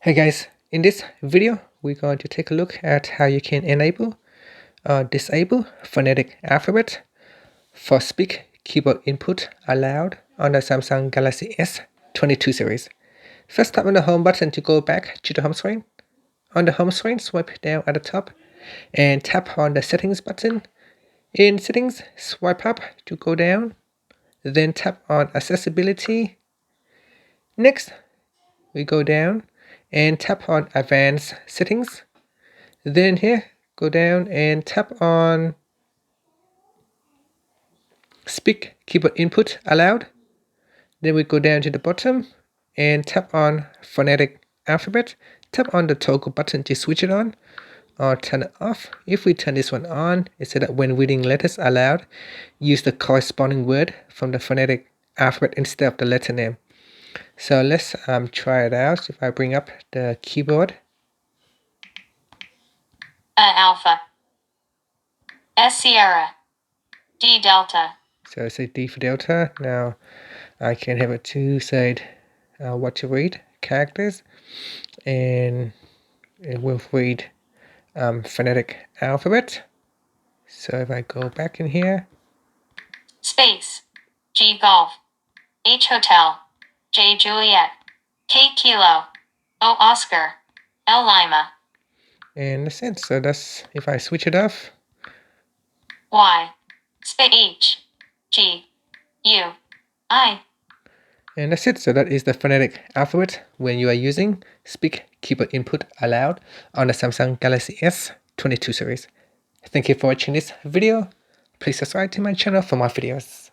Hey guys, in this video we're going to take a look at how you can enable or disable phonetic alphabet for speak keyboard input allowed on the Samsung Galaxy S22 series. First, tap on the home button to go back to the home screen. On the home screen, swipe down at the top and tap on the settings button. In settings, swipe up to go down, then tap on accessibility. Next, we go down and tap on advanced settings. Then here, go down and tap on speak keyboard input allowed. Then we go down to the bottom and tap on phonetic alphabet. Tap on the toggle button to switch it on or turn it off. If we turn this one on, it said that when reading letters aloud, use the corresponding word from the phonetic alphabet instead of the letter name. So let's try it out. If I bring up the keyboard. Alpha. S Sierra. D Delta. So say D for Delta. Now I can have it to say what to read, characters, and it will read phonetic alphabet. So if I go back in here. Space. G Golf. H Hotel. J Juliet. K Kilo. O Oscar. L Lima. And that's it. So that's, if I switch it off. Y. Space H. G. U. I. And that's it. So that is the phonetic alphabet when you are using speak keyboard input allowed on the Samsung Galaxy S22 series. Thank you for watching this video. Please subscribe to my channel for more videos.